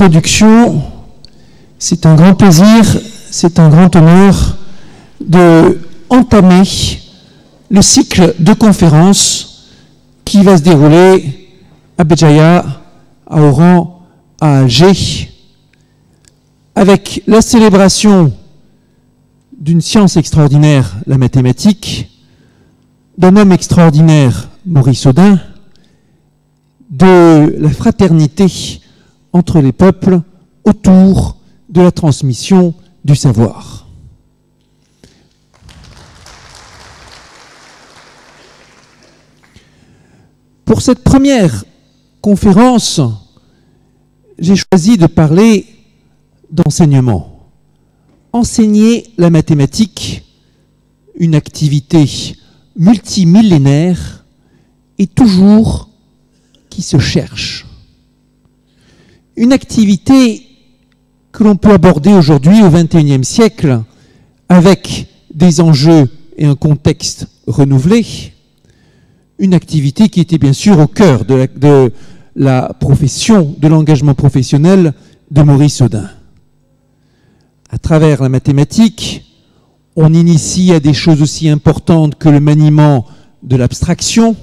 introduction, c'est un grand plaisir, c'est un grand honneur de entamer le cycle de conférences qui va se dérouler à Béjaïa, à Oran, à Alger, avec la célébration d'une science extraordinaire, la mathématique, d'un homme extraordinaire, Maurice Audin, de la fraternité entre les peuples autour de la transmission du savoir. Pour cette première conférence, j'ai choisi de parler d'enseignement. Enseigner la mathématique, une activité multimillénaire et toujours qui se cherche. Une activité que l'on peut aborder aujourd'hui au XXIe siècle avec des enjeux et un contexte renouvelé. Une activité qui était bien sûr au cœur de la profession, de l'engagement professionnel de Maurice Audin. À travers la mathématique, on initie à des choses aussi importantes que le maniement de l'abstraction,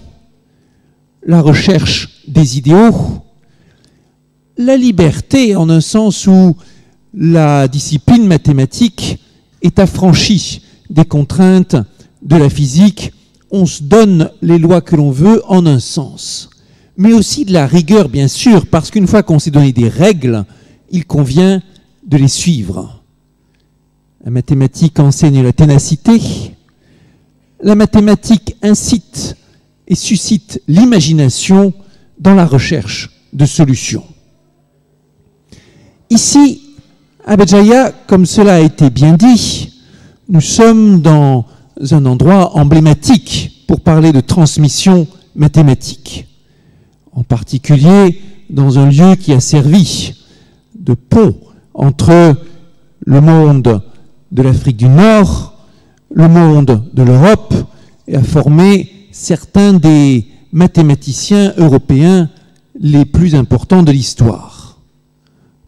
la recherche des idéaux, la liberté en un sens où la discipline mathématique est affranchie des contraintes de la physique. On se donne les lois que l'on veut en un sens, mais aussi de la rigueur bien sûr, parce qu'une fois qu'on s'est donné des règles, il convient de les suivre. La mathématique enseigne la ténacité, la mathématique incite et suscite l'imagination dans la recherche de solutions. Ici, à Béjaïa, comme cela a été bien dit, nous sommes dans un endroit emblématique pour parler de transmission mathématique. En particulier, dans un lieu qui a servi de pont entre le monde de l'Afrique du Nord, le monde de l'Europe, et a formé certains des mathématiciens européens les plus importants de l'histoire,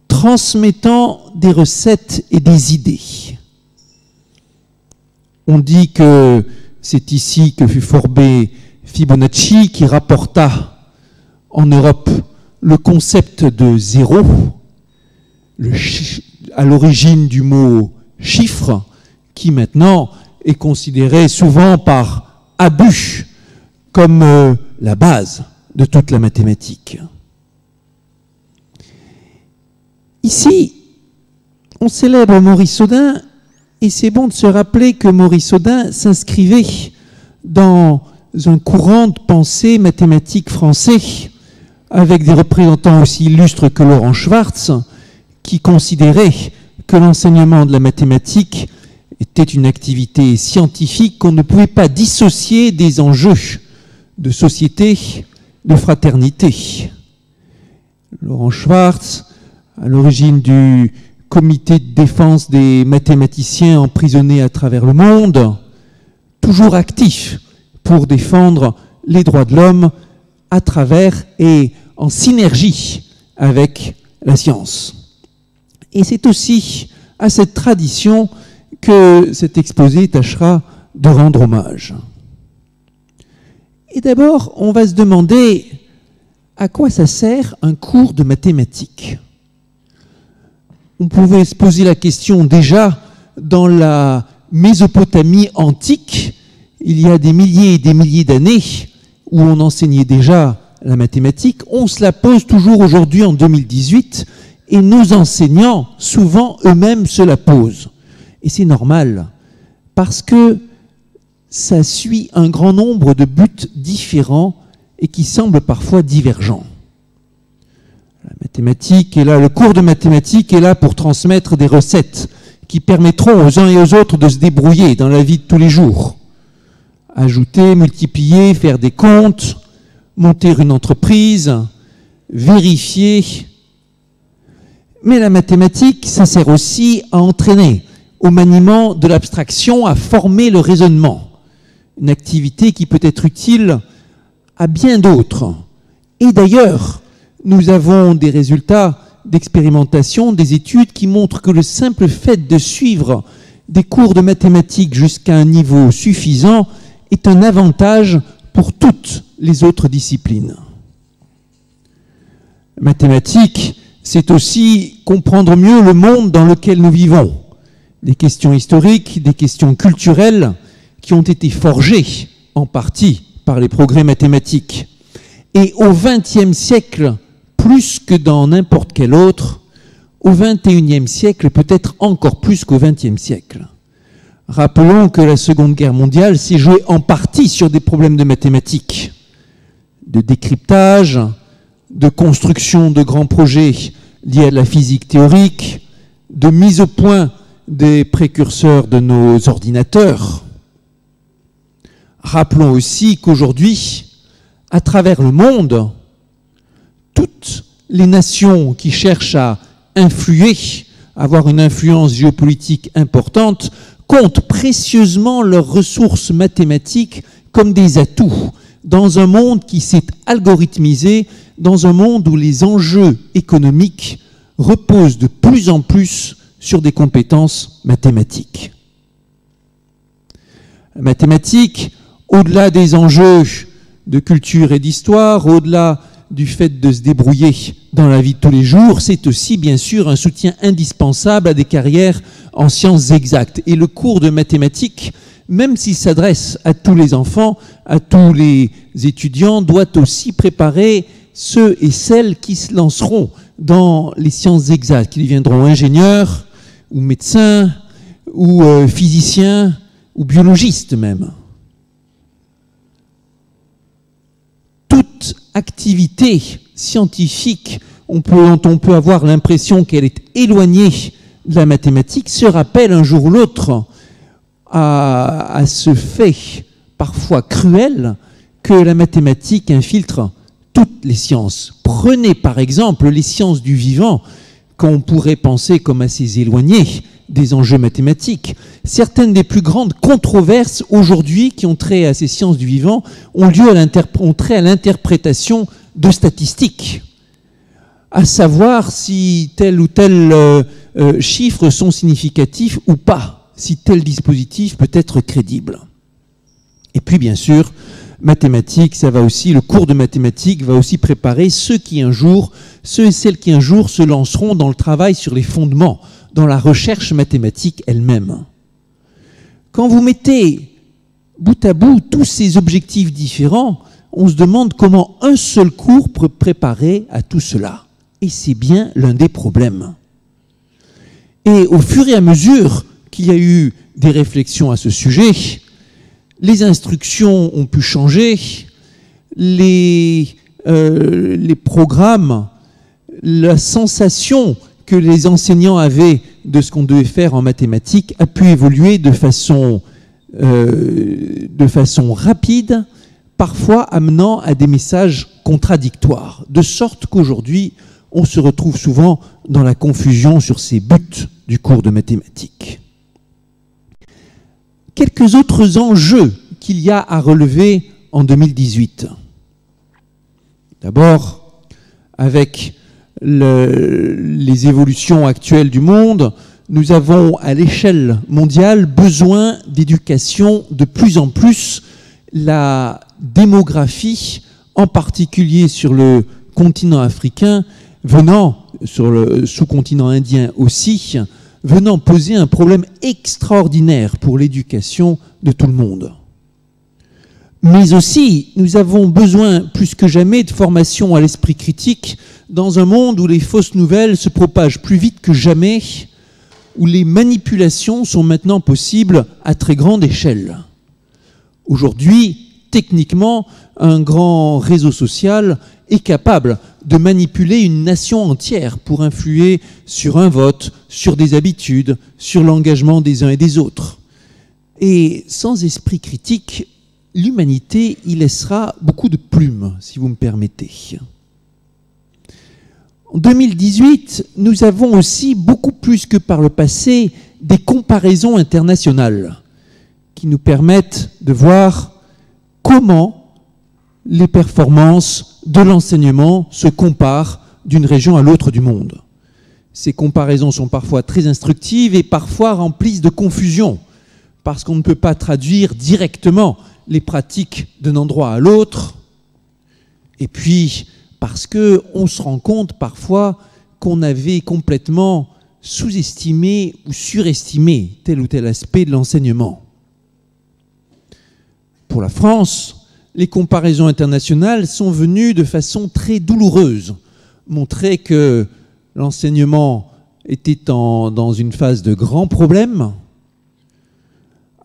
transmettant des recettes et des idées. On dit que c'est ici que fut formé Fibonacci, qui rapporta en Europe le concept de zéro, à l'origine du mot chiffre, qui maintenant est considéré souvent par abus comme la base de toute la mathématique. Ici, on célèbre Maurice Audin, et c'est bon de se rappeler que Maurice Audin s'inscrivait dans un courant de pensée mathématique français, avec des représentants aussi illustres que Laurent Schwartz, qui considérait que l'enseignement de la mathématique était une activité scientifique qu'on ne pouvait pas dissocier des enjeux de société, de fraternité. Laurent Schwartz, à l'origine du comité de défense des mathématiciens emprisonnés à travers le monde, toujours actif pour défendre les droits de l'homme à travers et en synergie avec la science. Et c'est aussi à cette tradition que cet exposé tâchera de rendre hommage. Et d'abord, on va se demander à quoi ça sert un cours de mathématiques. On pouvait se poser la question déjà dans la Mésopotamie antique, il y a des milliers et des milliers d'années où on enseignait déjà la mathématique. On se la pose toujours aujourd'hui en 2018 et nos enseignants, souvent eux-mêmes, se la posent. Et c'est normal, parce que ça suit un grand nombre de buts différents et qui semblent parfois divergents. La mathématique est là, le cours de mathématiques est là pour transmettre des recettes qui permettront aux uns et aux autres de se débrouiller dans la vie de tous les jours. Ajouter, multiplier, faire des comptes, monter une entreprise, vérifier. Mais la mathématique, ça sert aussi à entraîner au maniement de l'abstraction, à former le raisonnement. Une activité qui peut être utile à bien d'autres. Et d'ailleurs, nous avons des résultats d'expérimentation, des études qui montrent que le simple fait de suivre des cours de mathématiques jusqu'à un niveau suffisant est un avantage pour toutes les autres disciplines. Mathématiques, c'est aussi comprendre mieux le monde dans lequel nous vivons. Des questions historiques, des questions culturelles qui ont été forgées en partie par les progrès mathématiques. Et au XXe siècle, plus que dans n'importe quel autre, au XXIe siècle, peut-être encore plus qu'au XXe siècle. Rappelons que la Seconde Guerre mondiale s'est jouée en partie sur des problèmes de mathématiques, de décryptage, de construction de grands projets liés à la physique théorique, de mise au point des précurseurs de nos ordinateurs. Rappelons aussi qu'aujourd'hui, à travers le monde, toutes les nations qui cherchent à influer, avoir une influence géopolitique importante, comptent précieusement leurs ressources mathématiques comme des atouts dans un monde qui s'est algorithmisé, dans un monde où les enjeux économiques reposent de plus en plus sur des compétences mathématiques. La mathématique, au-delà des enjeux de culture et d'histoire, au-delà du fait de se débrouiller dans la vie de tous les jours, c'est aussi bien sûr un soutien indispensable à des carrières en sciences exactes. Et le cours de mathématiques, même s'il s'adresse à tous les enfants, à tous les étudiants, doit aussi préparer ceux et celles qui se lanceront dans les sciences exactes, qui deviendront ingénieurs ou médecins ou physiciens ou biologistes même. Toute activité scientifique dont on peut avoir l'impression qu'elle est éloignée de la mathématique se rappelle un jour ou l'autre à ce fait parfois cruel que la mathématique infiltre toutes les sciences. Prenez par exemple les sciences du vivant, qu'on pourrait penser comme assez éloignées des enjeux mathématiques. Certaines des plus grandes controverses aujourd'hui qui ont trait à ces sciences du vivant ont trait à l'interprétation de statistiques, à savoir si tel ou tel chiffres sont significatifs ou pas, si tel dispositif peut être crédible. Et puis bien sûr, mathématiques, le cours de mathématiques va aussi préparer ceux et celles qui un jour se lanceront dans le travail sur les fondements, dans la recherche mathématique elle-même. Quand vous mettez bout à bout tous ces objectifs différents, on se demande comment un seul cours peut préparer à tout cela. Et c'est bien l'un des problèmes. Et au fur et à mesure qu'il y a eu des réflexions à ce sujet, les instructions ont pu changer, les programmes, la sensation que les enseignants avaient de ce qu'on devait faire en mathématiques a pu évoluer de façon rapide, parfois amenant à des messages contradictoires, de sorte qu'aujourd'hui, on se retrouve souvent dans la confusion sur ces buts du cours de mathématiques. Quelques autres enjeux qu'il y a à relever en 2018. D'abord, avec les évolutions actuelles du monde, nous avons à l'échelle mondiale besoin d'éducation de plus en plus. La démographie, en particulier sur le continent africain, sur le sous-continent indien aussi, venant poser un problème extraordinaire pour l'éducation de tout le monde. Mais aussi, nous avons besoin plus que jamais de formation à l'esprit critique dans un monde où les fausses nouvelles se propagent plus vite que jamais, où les manipulations sont maintenant possibles à très grande échelle. Aujourd'hui, techniquement, un grand réseau social est capable de manipuler une nation entière pour influer sur un vote, sur des habitudes, sur l'engagement des uns et des autres. Et sans esprit critique, l'humanité y laissera beaucoup de plumes, si vous me permettez. En 2018, nous avons aussi, beaucoup plus que par le passé, des comparaisons internationales qui nous permettent de voir comment les performances de l'enseignement se comparent d'une région à l'autre du monde. Ces comparaisons sont parfois très instructives et parfois remplies de confusion, parce qu'on ne peut pas traduire directement les pratiques d'un endroit à l'autre, et puis parce qu'on se rend compte parfois qu'on avait complètement sous-estimé ou surestimé tel ou tel aspect de l'enseignement. Pour la France, les comparaisons internationales sont venues de façon très douloureuse, montrer que l'enseignement était dans une phase de grands problèmes,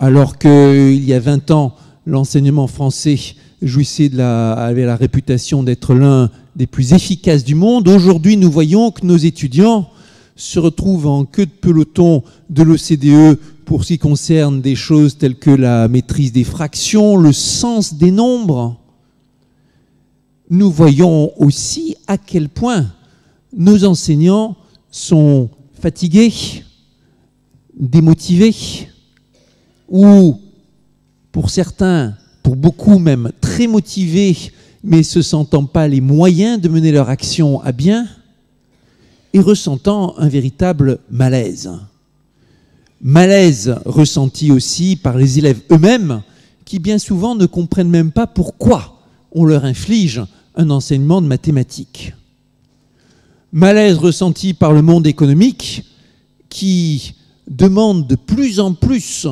alors qu'il y a 20 ans, l'enseignement français avait la réputation d'être l'un des plus efficaces du monde. Aujourd'hui, nous voyons que nos étudiants se retrouvent en queue de peloton de l'OCDE pour ce qui concerne des choses telles que la maîtrise des fractions, le sens des nombres. Nous voyons aussi à quel point nos enseignants sont fatigués, démotivés, ou pour certains, pour beaucoup même, très motivés, mais se sentant pas les moyens de mener leur action à bien, et ressentant un véritable malaise. Malaise ressenti aussi par les élèves eux-mêmes, qui bien souvent ne comprennent même pas pourquoi on leur inflige un enseignement de mathématiques. Malaise ressenti par le monde économique, qui demande de plus en plus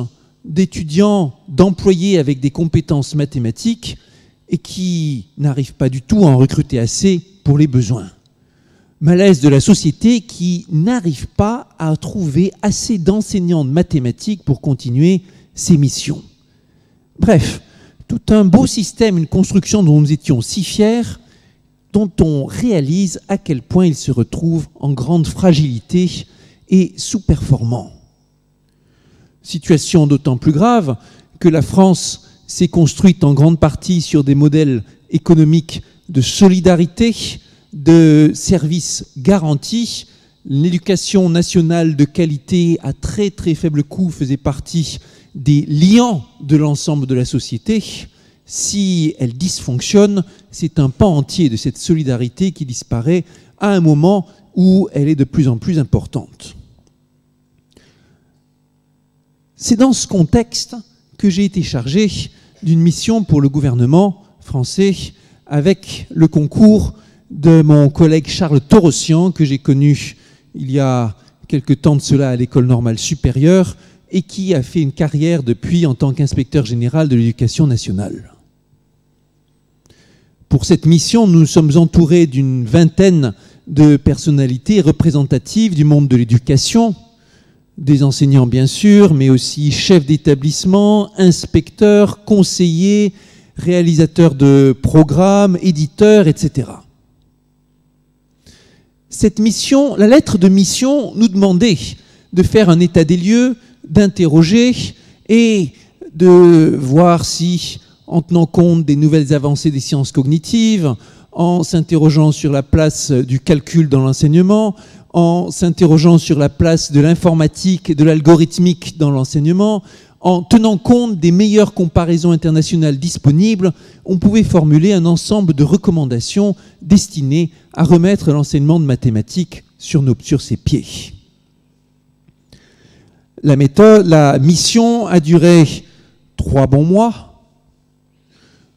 d'étudiants, d'employés avec des compétences mathématiques et qui n'arrive pas du tout à en recruter assez pour les besoins. Malaise de la société qui n'arrive pas à trouver assez d'enseignants de mathématiques pour continuer ses missions. Bref, tout un beau système, une construction dont nous étions si fiers, dont on réalise à quel point il se retrouve en grande fragilité et sous-performant. Situation d'autant plus grave que la France s'est construite en grande partie sur des modèles économiques de solidarité, de services garantis. L'éducation nationale de qualité à très très faible coût faisait partie des liants de l'ensemble de la société. Si elle dysfonctionne, c'est un pan entier de cette solidarité qui disparaît à un moment où elle est de plus en plus importante. C'est dans ce contexte que j'ai été chargé d'une mission pour le gouvernement français avec le concours de mon collègue Charles Torossian, que j'ai connu il y a quelque temps de cela à l'École normale supérieure et qui a fait une carrière depuis en tant qu'inspecteur général de l'éducation nationale. Pour cette mission, nous sommes entourés d'une vingtaine de personnalités représentatives du monde de l'éducation, des enseignants bien sûr, mais aussi chefs d'établissement, inspecteurs, conseillers, réalisateurs de programmes, éditeurs, etc. Cette mission, la lettre de mission nous demandait de faire un état des lieux, d'interroger et de voir si, en tenant compte des nouvelles avancées des sciences cognitives, en s'interrogeant sur la place du calcul dans l'enseignement, en s'interrogeant sur la place de l'informatique et de l'algorithmique dans l'enseignement, en tenant compte des meilleures comparaisons internationales disponibles, on pouvait formuler un ensemble de recommandations destinées à remettre l'enseignement de mathématiques sur ses pieds. La mission a duré 3 bons mois.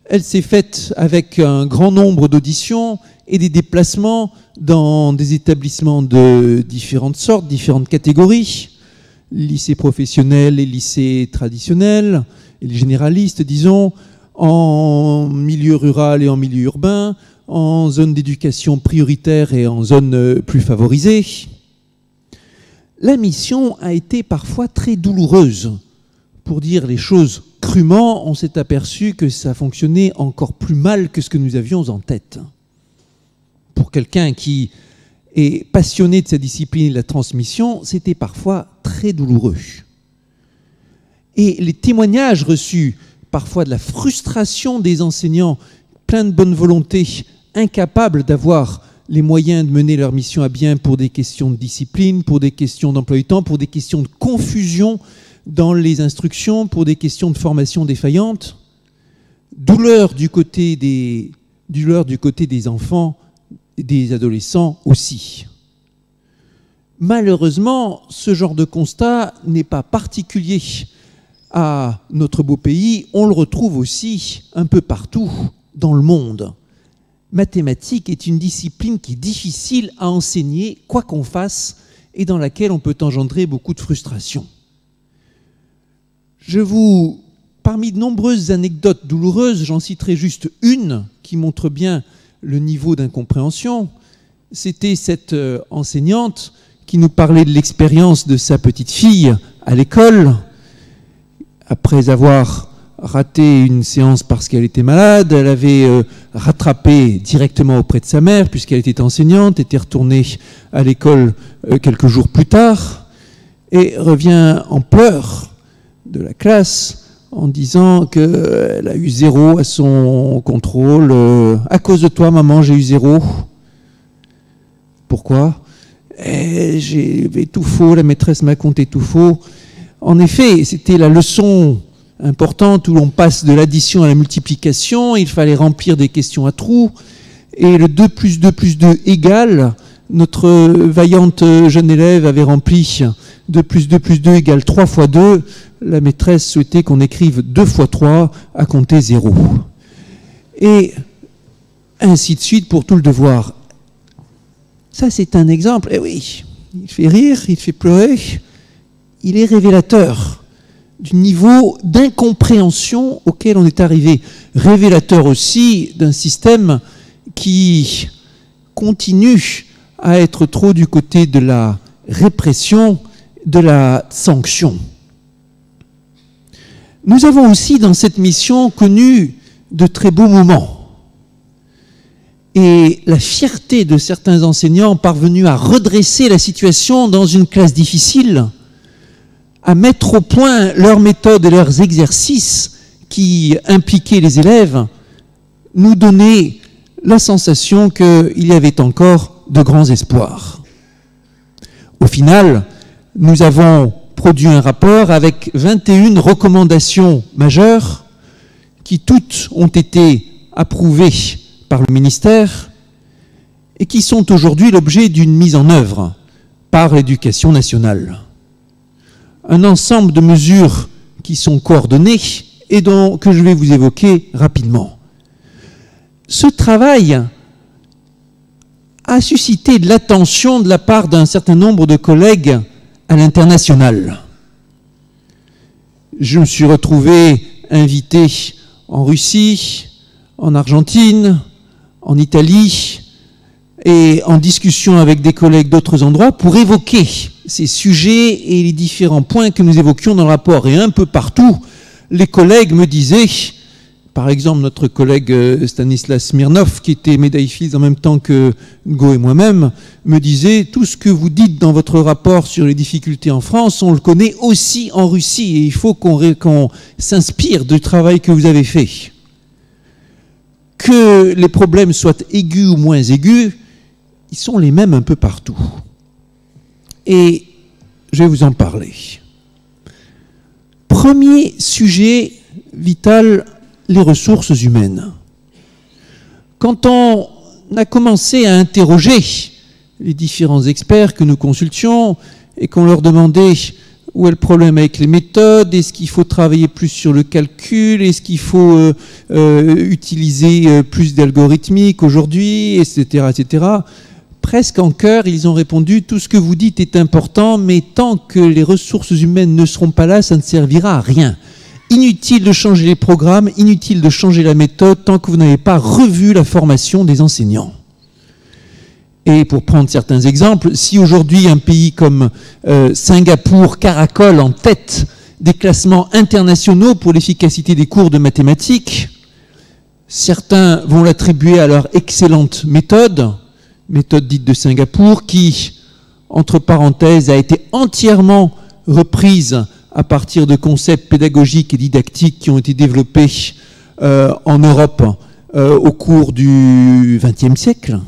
Elle s'est faite avec un grand nombre d'auditions et des déplacements dans des établissements de différentes sortes, différentes catégories, lycées professionnels et lycées traditionnels, et les généralistes, disons, en milieu rural et en milieu urbain, en zone d'éducation prioritaire et en zone plus favorisée. La mission a été parfois très douloureuse. Pour dire les choses crûment, on s'est aperçu que ça fonctionnait encore plus mal que ce que nous avions en tête. Pour quelqu'un qui est passionné de sa discipline et de la transmission, c'était parfois très douloureux. Et les témoignages reçus, parfois de la frustration des enseignants, pleins de bonne volonté, incapables d'avoir les moyens de mener leur mission à bien pour des questions de discipline, pour des questions d'emploi du temps, pour des questions de confusion dans les instructions, pour des questions de formation défaillante. Douleur du côté des enfants, des adolescents aussi. Malheureusement, ce genre de constat n'est pas particulier à notre beau pays, on le retrouve aussi un peu partout dans le monde. Mathématiques est une discipline qui est difficile à enseigner, quoi qu'on fasse, et dans laquelle on peut engendrer beaucoup de frustration. Parmi de nombreuses anecdotes douloureuses, j'en citerai juste une qui montre bien le niveau d'incompréhension. C'était cette enseignante qui nous parlait de l'expérience de sa petite fille à l'école. Après avoir raté une séance parce qu'elle était malade, elle avait rattrapé directement auprès de sa mère, puisqu'elle était enseignante, était retournée à l'école quelques jours plus tard, et revient en pleurs de la classe en disant qu'elle a eu 0 à son contrôle. À cause de toi, maman, j'ai eu 0. Pourquoi ? J'ai tout faux, la maîtresse m'a compté tout faux. En effet, c'était la leçon importante où l'on passe de l'addition à la multiplication, il fallait remplir des questions à trous, et le 2 plus 2 plus 2 égale, notre vaillante jeune élève avait rempli 2 plus 2 plus 2 égale 3 fois 2, la maîtresse souhaitait qu'on écrive 2 fois 3 à compter 0. Et ainsi de suite pour tout le devoir. Ça, c'est un exemple, eh oui, il fait rire, il fait pleurer, il est révélateur du niveau d'incompréhension auquel on est arrivé. Révélateur aussi d'un système qui continue à être trop du côté de la répression, de la sanction. Nous avons aussi dans cette mission connu de très beaux moments. Et la fierté de certains enseignants parvenus à redresser la situation dans une classe difficile, à mettre au point leurs méthodes et leurs exercices qui impliquaient les élèves, nous donnait la sensation qu'il y avait encore de grands espoirs. Au final, nous avons produit un rapport avec 21 recommandations majeures qui toutes ont été approuvées par le ministère et qui sont aujourd'hui l'objet d'une mise en œuvre par l'Éducation nationale. Un ensemble de mesures qui sont coordonnées et que je vais vous évoquer rapidement. Ce travail a suscité de l'attention de la part d'un certain nombre de collègues à l'international. Je me suis retrouvé invité en Russie, en Argentine, en Italie, et en discussion avec des collègues d'autres endroits pour évoquer ces sujets et les différents points que nous évoquions dans le rapport. Et un peu partout, les collègues me disaient, par exemple notre collègue Stanislas Smirnov, qui était médaille Fields en même temps que Ngo et moi-même, me disait « Tout ce que vous dites dans votre rapport sur les difficultés en France, on le connaît aussi en Russie, et il faut qu'on s'inspire du travail que vous avez fait. » Que les problèmes soient aigus ou moins aigus, ils sont les mêmes un peu partout. Et je vais vous en parler. Premier sujet vital, les ressources humaines. Quand on a commencé à interroger les différents experts que nous consultions et qu'on leur demandait où est le problème avec les méthodes, est-ce qu'il faut travailler plus sur le calcul, est-ce qu'il faut utiliser plus d'algorithmique aujourd'hui, etc., etc., presque en chœur, ils ont répondu « Tout ce que vous dites est important, mais tant que les ressources humaines ne seront pas là, ça ne servira à rien. Inutile de changer les programmes, inutile de changer la méthode, tant que vous n'avez pas revu la formation des enseignants. » Et pour prendre certains exemples, si aujourd'hui un pays comme Singapour caracole en tête des classements internationaux pour l'efficacité des cours de mathématiques, certains vont l'attribuer à leur excellente méthode dite de Singapour, qui, entre parenthèses, a été entièrement reprise à partir de concepts pédagogiques et didactiques qui ont été développés en Europe au cours du XXe siècle.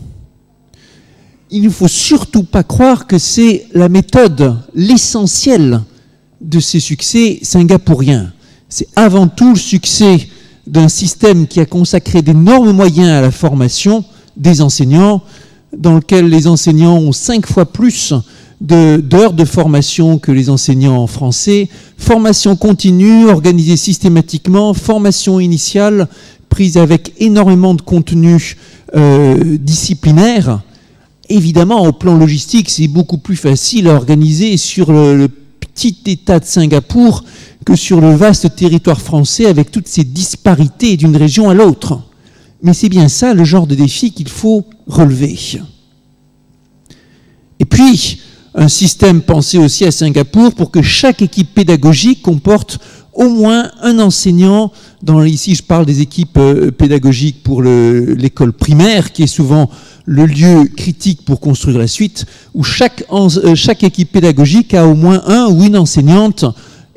Il ne faut surtout pas croire que c'est la méthode, l'essentiel de ces succès singapouriens. C'est avant tout le succès d'un système qui a consacré d'énormes moyens à la formation des enseignants, dans lequel les enseignants ont 5 fois plus d'heures de formation que les enseignants en français, formation continue, organisée systématiquement, formation initiale, prise avec énormément de contenu disciplinaire. Évidemment, au plan logistique, c'est beaucoup plus facile à organiser sur le petit État de Singapour que sur le vaste territoire français avec toutes ces disparités d'une région à l'autre. Mais c'est bien ça le genre de défi qu'il faut relever. Et puis, un système pensé aussi à Singapour pour que chaque équipe pédagogique comporte au moins un enseignant. Ici, je parle des équipes pédagogiques pour l'école primaire, qui est souvent le lieu critique pour construire la suite, où chaque équipe pédagogique a au moins un ou une enseignante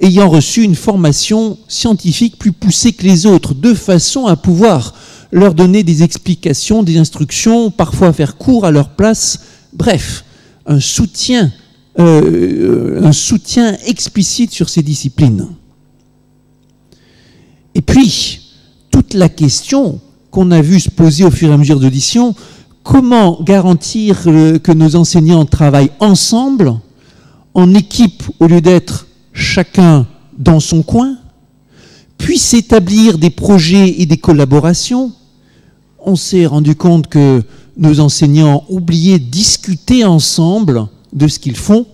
ayant reçu une formation scientifique plus poussée que les autres, de façon à pouvoir leur donner des explications, des instructions, parfois faire cours à leur place, bref, un soutien explicite sur ces disciplines. Et puis, toute la question qu'on a vu se poser au fur et à mesure d'audition, comment garantir que nos enseignants travaillent ensemble, en équipe au lieu d'être chacun dans son coin, puissent établir des projets et des collaborations. On s'est rendu compte que nos enseignants oubliaient de discuter ensemble de ce qu'ils font.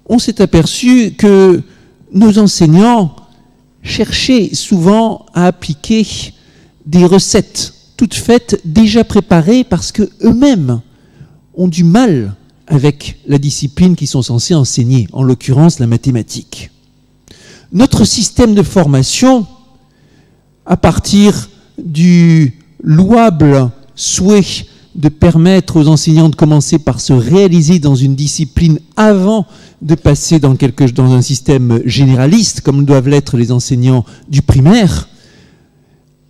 On s'est aperçu que nos enseignants cherchaient souvent à appliquer des recettes toutes faites, déjà préparées, parce qu'eux-mêmes ont du mal avec la discipline qu'ils sont censés enseigner, en l'occurrence la mathématique. Notre système de formation, à partir du louable souhait de permettre aux enseignants de commencer par se réaliser dans une discipline avant de passer dans un système généraliste, comme doivent l'être les enseignants du primaire,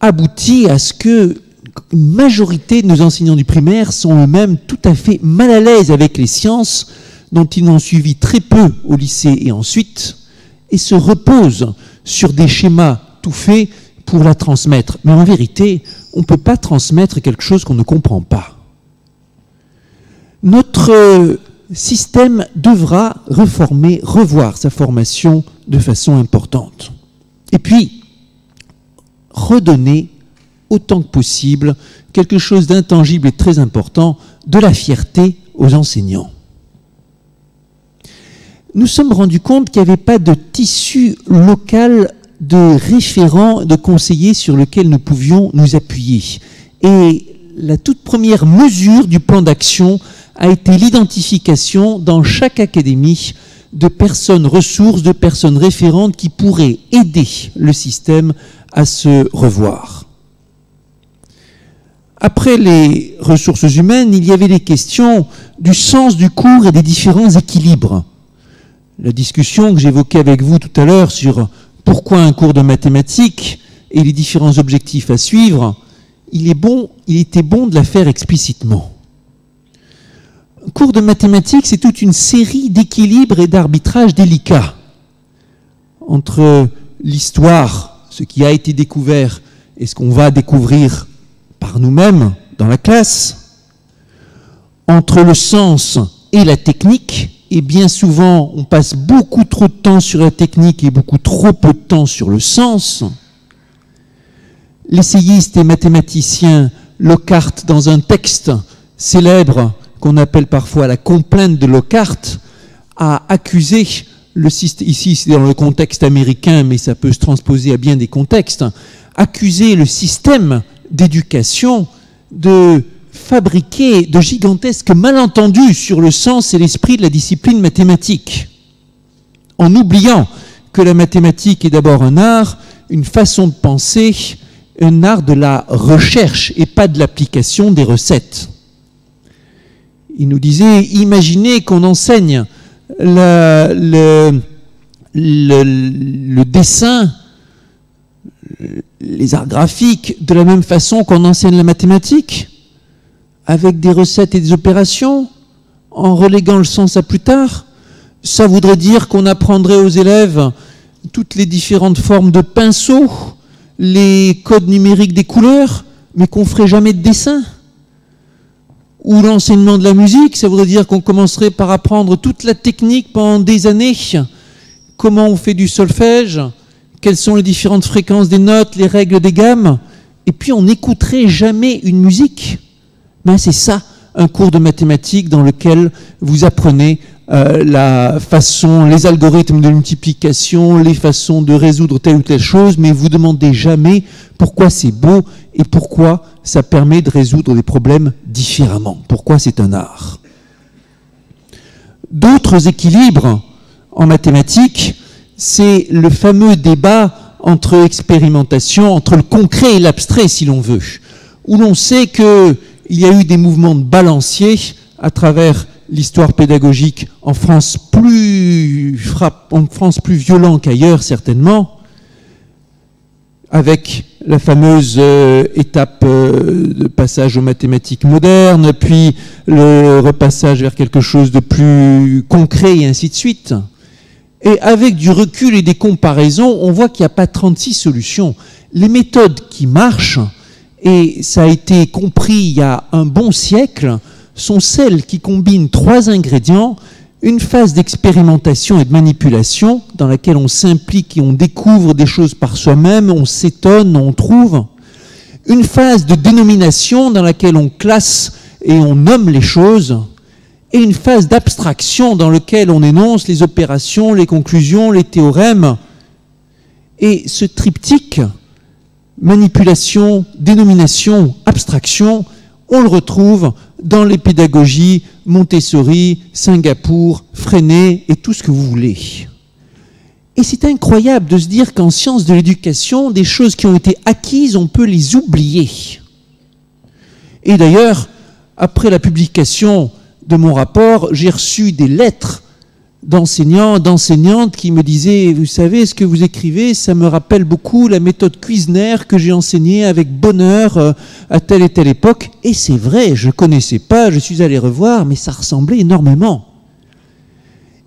aboutit à ce que une majorité de nos enseignants du primaire sont eux-mêmes tout à fait mal à l'aise avec les sciences, dont ils n'ont suivi très peu au lycée et ensuite, et se reposent sur des schémas tout faits pour la transmettre. Mais en vérité, on ne peut pas transmettre quelque chose qu'on ne comprend pas. Notre système devra revoir sa formation de façon importante. Et puis, redonner autant que possible quelque chose d'intangible et très important, de la fierté aux enseignants. Nous sommes rendus compte qu'il n'y avait pas de tissu local de référents, de conseillers sur lequel nous pouvions nous appuyer. Et la toute première mesure du plan d'action a été l'identification dans chaque académie de personnes ressources, de personnes référentes qui pourraient aider le système à se revoir. Après les ressources humaines, il y avait les questions du sens du cours et des différents équilibres. La discussion que j'évoquais avec vous tout à l'heure sur pourquoi un cours de mathématiques et les différents objectifs à suivre, il était bon de la faire explicitement. Un cours de mathématiques, c'est toute une série d'équilibres et d'arbitrages délicats entre l'histoire, ce qui a été découvert et ce qu'on va découvrir par nous-mêmes dans la classe, entre le sens et la technique, et bien souvent on passe beaucoup trop de temps sur la technique et beaucoup trop peu de temps sur le sens. L'essayiste et mathématicien Lockhart, dans un texte célèbre qu'on appelle parfois la complainte de Lockhart, a accusé le système, ici c'est dans le contexte américain, mais ça peut se transposer à bien des contextes, accusé le système d'éducation de fabriquer de gigantesques malentendus sur le sens et l'esprit de la discipline mathématique, en oubliant que la mathématique est d'abord un art, une façon de penser, un art de la recherche et pas de l'application des recettes. Il nous disait, imaginez qu'on enseigne le dessin, les arts graphiques, de la même façon qu'on enseigne la mathématique, avec des recettes et des opérations, en reléguant le sens à plus tard. Ça voudrait dire qu'on apprendrait aux élèves toutes les différentes formes de pinceaux, les codes numériques des couleurs, mais qu'on ne ferait jamais de dessin. Ou l'enseignement de la musique, ça voudrait dire qu'on commencerait par apprendre toute la technique pendant des années. Comment on fait du solfège, quelles sont les différentes fréquences des notes, les règles des gammes, et puis on n'écouterait jamais une musique. Ben c'est ça, un cours de mathématiques dans lequel vous apprenez la façon, les algorithmes de multiplication, les façons de résoudre telle ou telle chose, mais vous ne demandez jamais pourquoi c'est beau et pourquoi ça permet de résoudre des problèmes différemment, pourquoi c'est un art. D'autres équilibres en mathématiques, c'est le fameux débat entre expérimentation, entre le concret et l'abstrait, si l'on veut, où l'on sait qu'il y a eu des mouvements de balancier à travers l'histoire pédagogique en France plus violent qu'ailleurs, certainement, avec la fameuse étape de passage aux mathématiques modernes, puis le repassage vers quelque chose de plus concret et ainsi de suite. Et avec du recul et des comparaisons, on voit qu'il n'y a pas 36 solutions. Les méthodes qui marchent, et ça a été compris il y a un bon siècle, sont celles qui combinent 3 ingrédients: une phase d'expérimentation et de manipulation dans laquelle on s'implique et on découvre des choses par soi-même, on s'étonne, on trouve; une phase de dénomination dans laquelle on classe et on nomme les choses; et une phase d'abstraction dans laquelle on énonce les opérations, les conclusions, les théorèmes. Et ce triptyque, manipulation, dénomination, abstraction, on le retrouve dans les pédagogies Montessori, Singapour, Freinet et tout ce que vous voulez. Et c'est incroyable de se dire qu'en sciences de l'éducation, des choses qui ont été acquises, on peut les oublier. Et d'ailleurs, après la publication de mon rapport, j'ai reçu des lettres d'enseignants, d'enseignantes qui me disaient: vous savez, ce que vous écrivez, ça me rappelle beaucoup la méthode Cuisner que j'ai enseignée avec bonheur à telle et telle époque. Et c'est vrai, je ne connaissais pas, je suis allé revoir, mais ça ressemblait énormément.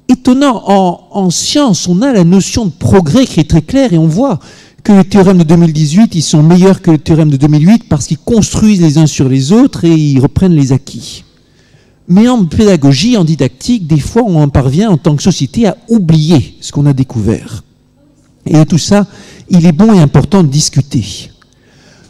Étonnant, en science, on a la notion de progrès qui est très claire, et on voit que les théorèmes de 2018, ils sont meilleurs que les théorèmes de 2008 parce qu'ils construisent les uns sur les autres et ils reprennent les acquis. Mais en pédagogie, en didactique, des fois, on en parvient en tant que société à oublier ce qu'on a découvert. Et tout ça, il est bon et important de discuter.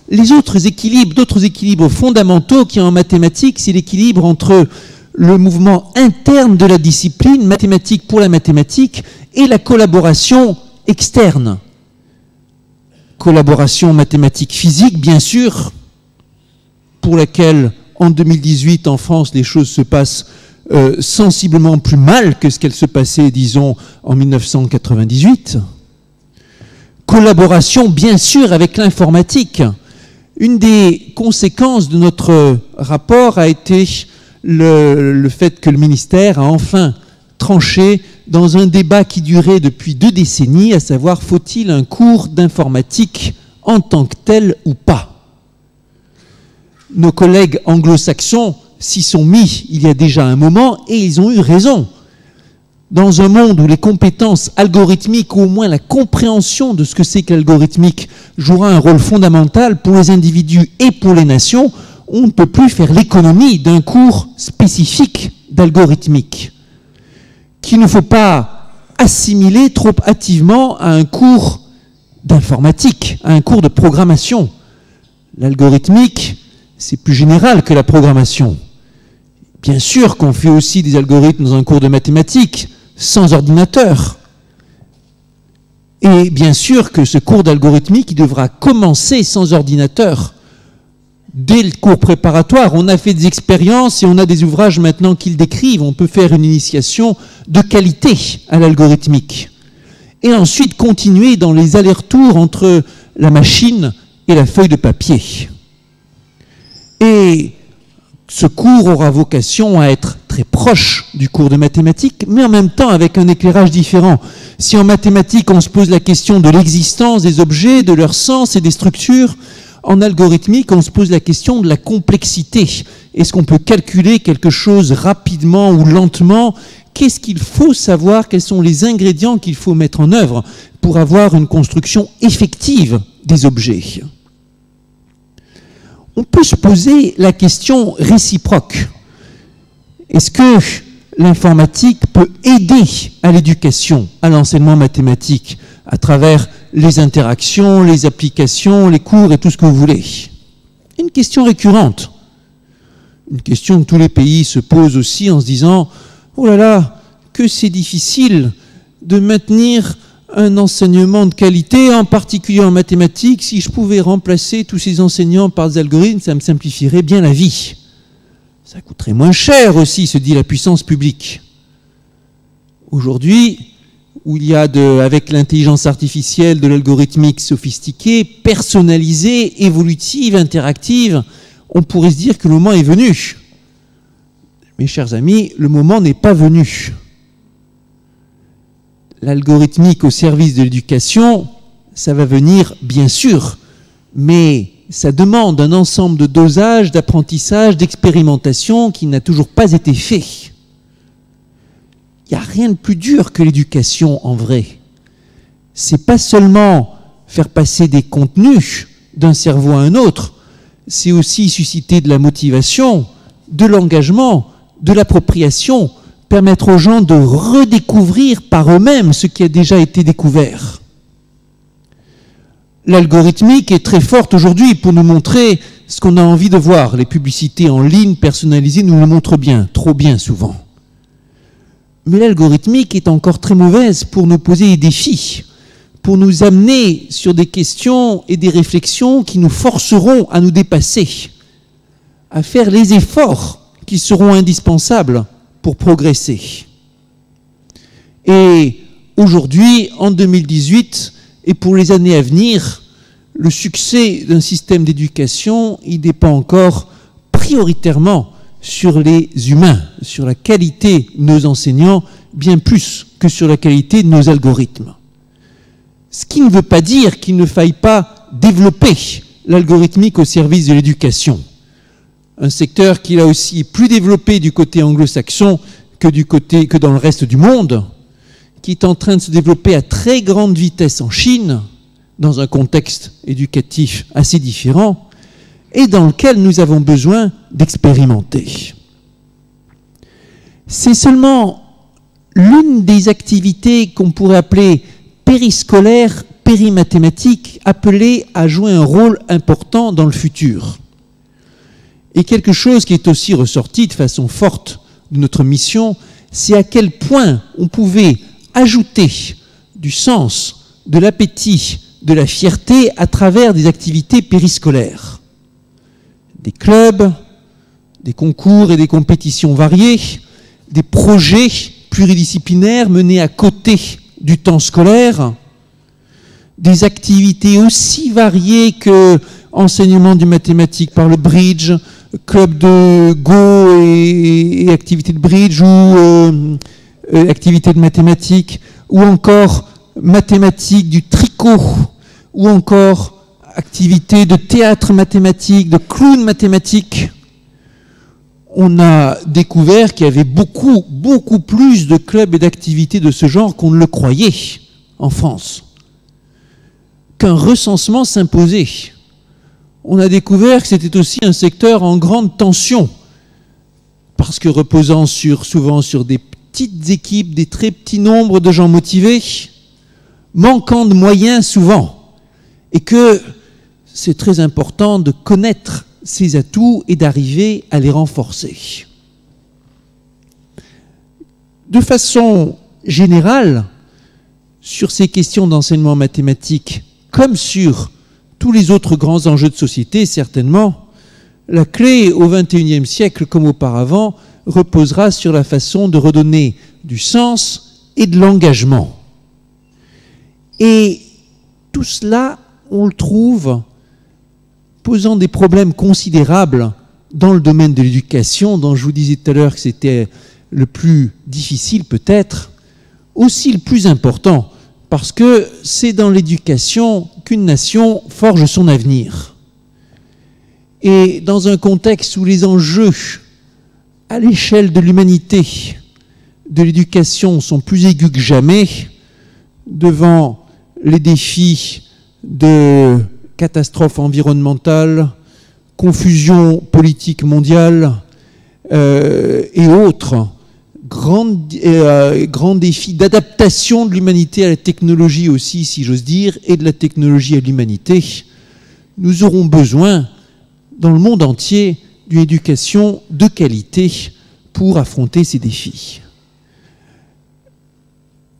Les autres équilibres, d'autres équilibres fondamentaux qu'il y a en mathématiques, c'est l'équilibre entre le mouvement interne de la discipline, mathématique pour la mathématique, et la collaboration externe. Collaboration mathématique-physique, bien sûr, pour laquelle en 2018, en France, les choses se passent sensiblement plus mal que ce qu'elles se passaient, disons, en 1998. Collaboration, bien sûr, avec l'informatique. Une des conséquences de notre rapport a été le fait que le ministère a enfin tranché dans un débat qui durait depuis 2 décennies, à savoir, faut-il un cours d'informatique en tant que tel ou pas ? Nos collègues anglo-saxons s'y sont mis il y a déjà un moment et ils ont eu raison. Dans un monde où les compétences algorithmiques, ou au moins la compréhension de ce que c'est que l'algorithmique, jouera un rôle fondamental pour les individus et pour les nations, on ne peut plus faire l'économie d'un cours spécifique d'algorithmique, qu'il ne faut pas assimiler trop hâtivement à un cours d'informatique, à un cours de programmation. L'algorithmique, c'est plus général que la programmation. Bien sûr qu'on fait aussi des algorithmes dans un cours de mathématiques, sans ordinateur. Et bien sûr que ce cours d'algorithmique, il devra commencer sans ordinateur. Dès le cours préparatoire, on a fait des expériences et on a des ouvrages maintenant qui le décrivent. On peut faire une initiation de qualité à l'algorithmique. Et ensuite continuer dans les allers-retours entre la machine et la feuille de papier. Et ce cours aura vocation à être très proche du cours de mathématiques, mais en même temps avec un éclairage différent. Si en mathématiques, on se pose la question de l'existence des objets, de leur sens et des structures, en algorithmique, on se pose la question de la complexité. Est-ce qu'on peut calculer quelque chose rapidement ou lentement ? Qu'est-ce qu'il faut savoir ? Quels sont les ingrédients qu'il faut mettre en œuvre pour avoir une construction effective des objets ? On peut se poser la question réciproque. Est-ce que l'informatique peut aider à l'éducation, à l'enseignement mathématique, à travers les interactions, les applications, les cours et tout ce que vous voulez? Une question récurrente. Une question que tous les pays se posent aussi en se disant « Oh là là, que c'est difficile de maintenir un enseignement de qualité, en particulier en mathématiques. Si je pouvais remplacer tous ces enseignants par des algorithmes, ça me simplifierait bien la vie. Ça coûterait moins cher aussi, se dit la puissance publique. » Aujourd'hui, où il y a, avec l'intelligence artificielle, de l'algorithmique sophistiquée, personnalisée, évolutive, interactive, on pourrait se dire que le moment est venu. Mes chers amis, le moment n'est pas venu. L'algorithmique au service de l'éducation, ça va venir bien sûr, mais ça demande un ensemble de dosages, d'apprentissage, d'expérimentation qui n'a toujours pas été fait. Il n'y a rien de plus dur que l'éducation en vrai. C'est pas seulement faire passer des contenus d'un cerveau à un autre, c'est aussi susciter de la motivation, de l'engagement, de l'appropriation, permettre aux gens de redécouvrir par eux-mêmes ce qui a déjà été découvert. L'algorithmique est très forte aujourd'hui pour nous montrer ce qu'on a envie de voir. Les publicités en ligne personnalisées nous le montrent bien, trop bien souvent. Mais l'algorithmique est encore très mauvaise pour nous poser des défis, pour nous amener sur des questions et des réflexions qui nous forceront à nous dépasser, à faire les efforts qui seront indispensables pour progresser. Et aujourd'hui, en 2018, et pour les années à venir, le succès d'un système d'éducation, il dépend encore prioritairement sur les humains, sur la qualité de nos enseignants, bien plus que sur la qualité de nos algorithmes. Ce qui ne veut pas dire qu'il ne faille pas développer l'algorithmique au service de l'éducation. Un secteur qui là aussi est plus développé du côté anglo-saxon que dans le reste du monde, qui est en train de se développer à très grande vitesse en Chine, dans un contexte éducatif assez différent, et dans lequel nous avons besoin d'expérimenter. C'est seulement l'une des activités qu'on pourrait appeler périscolaires, périmathématiques, appelées à jouer un rôle important dans le futur. Et quelque chose qui est aussi ressorti de façon forte de notre mission, c'est à quel point on pouvait ajouter du sens, de l'appétit, de la fierté à travers des activités périscolaires. Des clubs, des concours et des compétitions variées, des projets pluridisciplinaires menés à côté du temps scolaire, des activités aussi variées que enseignement du mathématique par le bridge, club de Go et activités de bridge ou activités de mathématiques, ou encore mathématiques du tricot, ou encore activités de théâtre mathématique, de clown mathématique. On a découvert qu'il y avait beaucoup plus de clubs et d'activités de ce genre qu'on ne le croyait en France. Qu'un recensement s'imposait. On a découvert que c'était aussi un secteur en grande tension, parce que reposant souvent sur des petites équipes, des très petits nombres de gens motivés, manquant de moyens souvent, et que c'est très important de connaître ses atouts et d'arriver à les renforcer. De façon générale, sur ces questions d'enseignement mathématique, comme sur tous les autres grands enjeux de société, certainement, la clé au XXIe siècle, comme auparavant, reposera sur la façon de redonner du sens et de l'engagement. Et tout cela, on le trouve posant des problèmes considérables dans le domaine de l'éducation, dont je vous disais tout à l'heure que c'était le plus difficile peut-être, aussi le plus important, parce que c'est dans l'éducation qu'une nation forge son avenir. Et dans un contexte où les enjeux à l'échelle de l'humanité de l'éducation sont plus aigus que jamais, devant les défis de catastrophes environnementales, confusion politique mondiale, et autres grands défis d'adaptation de l'humanité à la technologie aussi, si j'ose dire, et de la technologie à l'humanité, nous aurons besoin, dans le monde entier, d'une éducation de qualité pour affronter ces défis.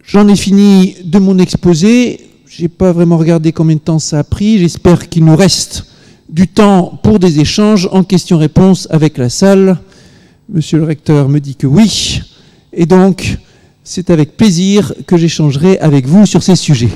J'en ai fini de mon exposé. Je n'ai pas vraiment regardé combien de temps ça a pris. J'espère qu'il nous reste du temps pour des échanges en questions-réponses avec la salle. Monsieur le recteur me dit que oui. Et donc, c'est avec plaisir que j'échangerai avec vous sur ces sujets.